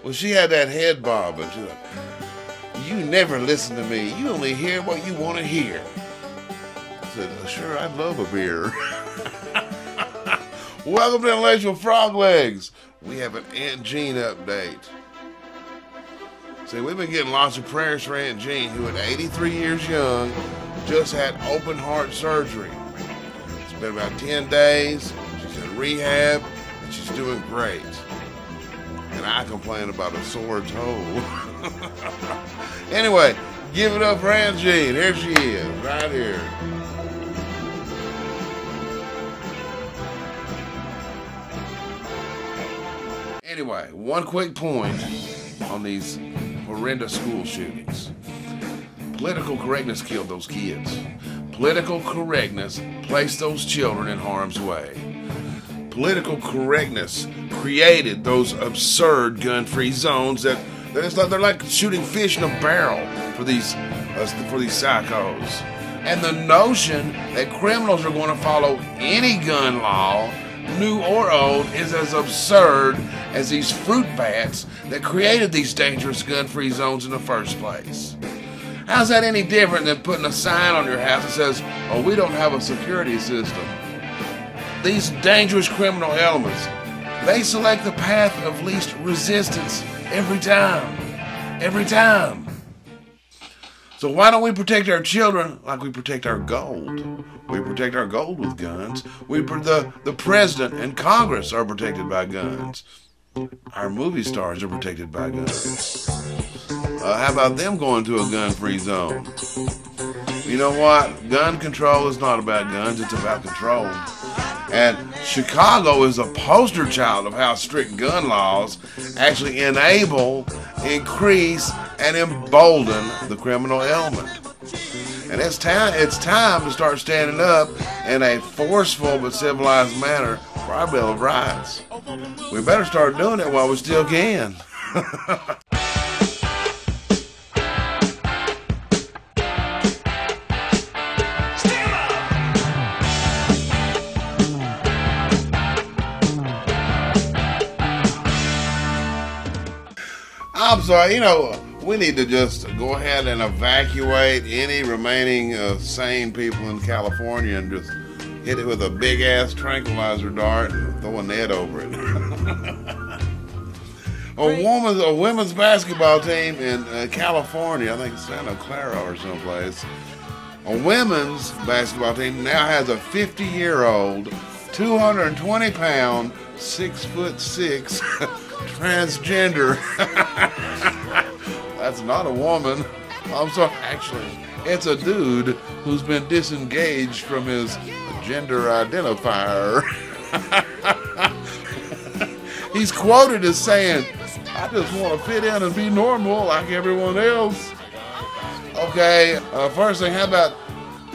Well, she had that head bob, and she was like, you never listen to me. You only hear what you want to hear. I said, sure, I'd love a beer. Welcome to Intellectual Frog Legs. We have an Aunt Jean update. See, we've been getting lots of prayers for Aunt Jean, who at 83 years young, just had open heart surgery. It's been about 10 days. She's in rehab, and she's doing great. And I complain about a sore toe. Anyway, give it up for Aunt Jean. Here she is, right here. Anyway, one quick point on these horrendous school shootings. Political correctness killed those kids. Political correctness placed those children in harm's way. Political correctness created those absurd gun-free zones that they're like shooting fish in a barrel for these psychos. And the notion that criminals are going to follow any gun law, new or old, is as absurd as these fruit bats that created these dangerous gun-free zones in the first place. How's that any different than putting a sign on your house that says, oh, we don't have a security system? These dangerous criminal elements, they select the path of least resistance every time. Every time. So why don't we protect our children like we protect our gold? We protect our gold with guns. The president and Congress are protected by guns. Our movie stars are protected by guns. How about them going to a gun-free zone? You know what? Gun control is not about guns, it's about control. And Chicago is a poster child of how strict gun laws actually enable, increase, and embolden the criminal element. And it's time to start standing up in a forceful but civilized manner for our Bill of Rights. We better start doing it while we still can. I'm sorry, we need to just go ahead and evacuate any remaining sane people in California and just hit it with a big-ass tranquilizer dart and throw a net over it. A women's basketball team in California, I think Santa Clara or someplace, a women's basketball team now has a 50-year-old, 220-pound, 6'6" transgender. That's not a woman. I'm sorry, actually, it's a dude who's been disengaged from his gender identifier. He's quoted as saying, I just want to fit in and be normal like everyone else. Okay, first thing, how about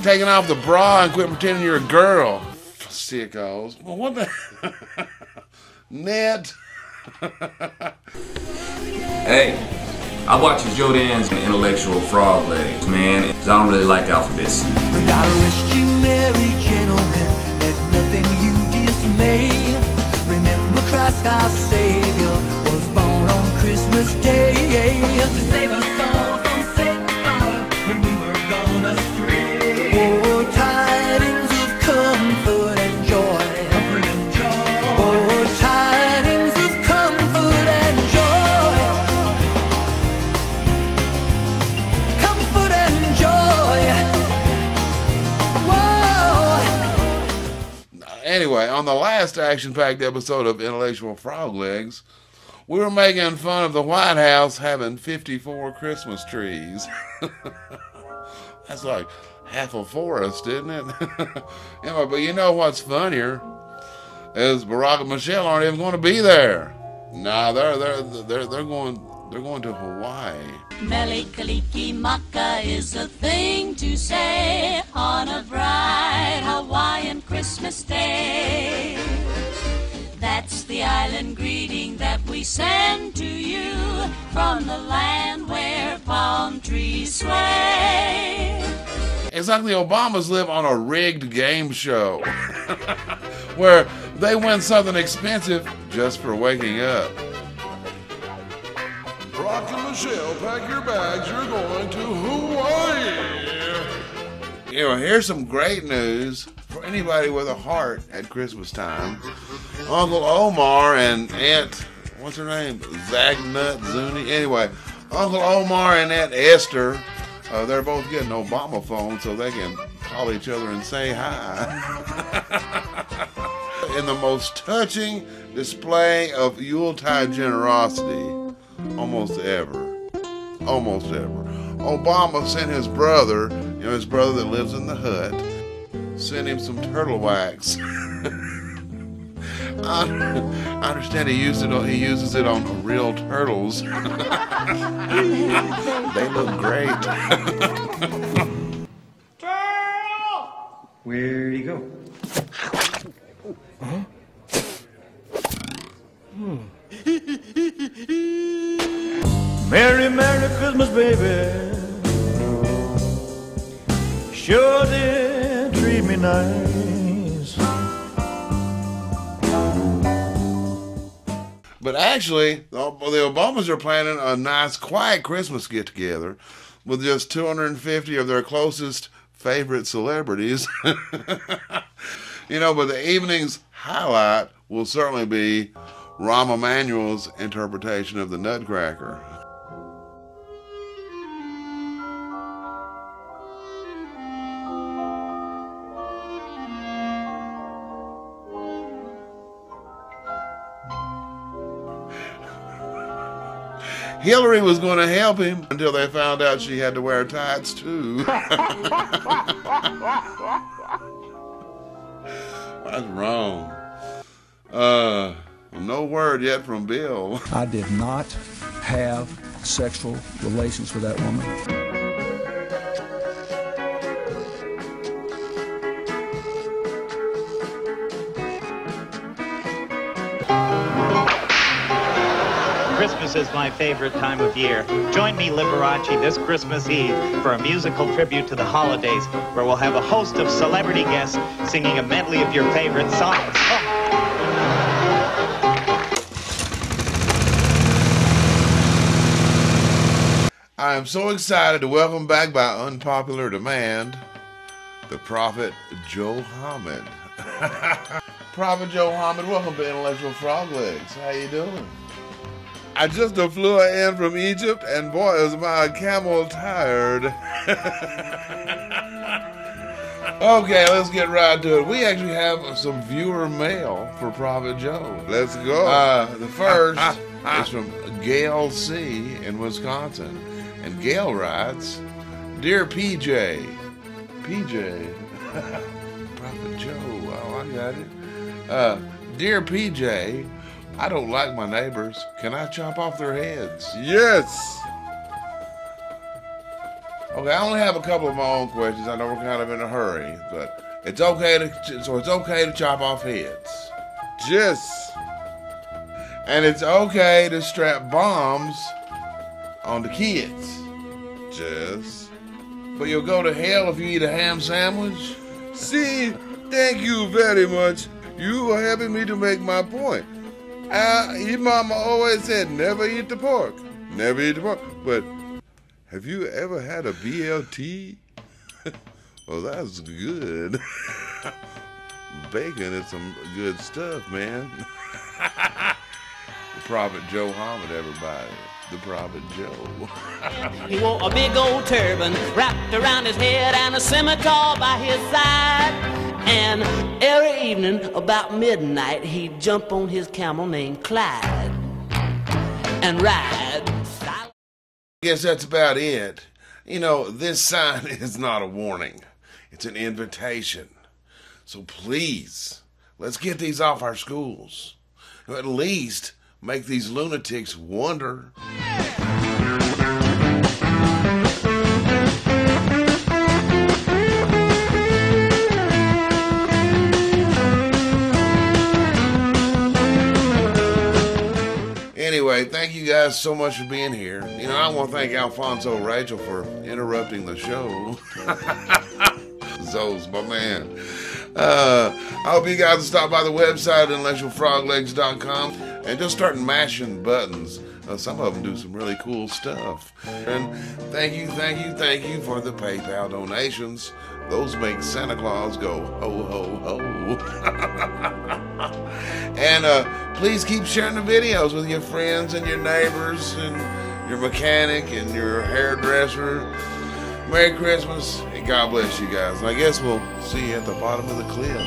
taking off the bra and quit pretending you're a girl? Sickos. Well, what the? Net. Hey, I watch Jordan's Intellectual Frog Legs, man, because I don't really like alphabets. And I wish you merry gentlemen, let nothing you dismay. Remember Christ our Savior was born on Christmas Day. To save us all from Satan's power when we were gone astray. Oh, tidings of comfort and joy. Comfort and joy. Oh, tidings of comfort and joy. Comfort and joy. Whoa. Anyway, on the last action-packed episode of Intellectual Frog Legs, we were making fun of the White House having 54 Christmas trees. That's like half a forest, isn't it? Anyway, but you know what's funnier is Barack and Michelle aren't even going to be there. Nah, they're going to Hawaii. Mele Kaliki Maka is a thing to say on a bright Hawaiian Christmas day. That's the island greeting that we send to you from the land where palm trees sway. It's like the Obamas live on a rigged game show where they win something expensive just for waking up. Michelle, pack your bags, you're going to Hawaii. You know, here's some great news for anybody with a heart at Christmas time. Uncle Omar and Aunt, what's her name? Zagnut Zuni. Anyway, Uncle Omar and Aunt Esther, they're both getting Obama phones so they can call each other and say hi. In the most touching display of Yuletide generosity almost ever. Obama sent his brother, his brother that lives in the hut, sent him some turtle wax. I understand he uses it on real turtles. They look great. Where'd he go? Huh? Merry, Merry Christmas, baby. Sure did treat me nice. But actually, the Obamas are planning a nice, quiet Christmas get-together with just 250 of their closest favorite celebrities. But the evening's highlight will certainly be Rahm Emanuel's interpretation of the Nutcracker. Hillary was going to help him until they found out she had to wear tights too. That's wrong. No word yet from Bill. I did not have sexual relations with that woman. Christmas is my favorite time of year. Join me, Liberace, this Christmas Eve for a musical tribute to the holidays, where we'll have a host of celebrity guests singing a medley of your favorite songs. I am so excited to welcome back by unpopular demand, the Prophet Joe Hamid. Prophet Joe Hamid, welcome to Intellectual Frog Legs. How you doing? I just flew in from Egypt, and boy, is my camel tired. Okay, let's get right to it. We actually have some viewer mail for Prophet Joe. Let's go. The first is from Gail C. in Wisconsin. And Gail writes, Dear PJ, Prophet Joe, oh, I got it. Dear PJ, I don't like my neighbors. Can I chop off their heads? Yes. Okay, I only have a couple of my own questions. I know we're kind of in a hurry, but it's okay to chop off heads. Yes. And it's okay to strap bombs on the kids. Yes. But you'll go to hell if you eat a ham sandwich? See, thank you very much. You are helping me to make my point. Your mama always said, never eat the pork. Never eat the pork. But have you ever had a BLT? Well, that's good. Bacon is some good stuff, man. The Prophet Joe Hamid, everybody. The Prophet Joe. He wore a big old turban wrapped around his head and a scimitar by his side. And every evening about midnight he'd jump on his camel named Clyde and ride. I guess that's about it. This sign is not a warning. It's an invitation. So please, let's get these off our schools. At least make these lunatics wonder. Anyway, thank you guys so much for being here. I want to thank Alfonso Rachel for interrupting the show. Zoe's my man. I hope you guys will stop by the website, intellectualfroglegs.com, and just start mashing buttons Some of them do some really cool stuff. And thank you for the PayPal donations. Those make Santa Claus go ho, ho, ho. And please keep sharing the videos with your friends and your neighbors and your mechanic and your hairdresser. Merry Christmas and God bless you guys. And I guess we'll see you at the bottom of the cliff.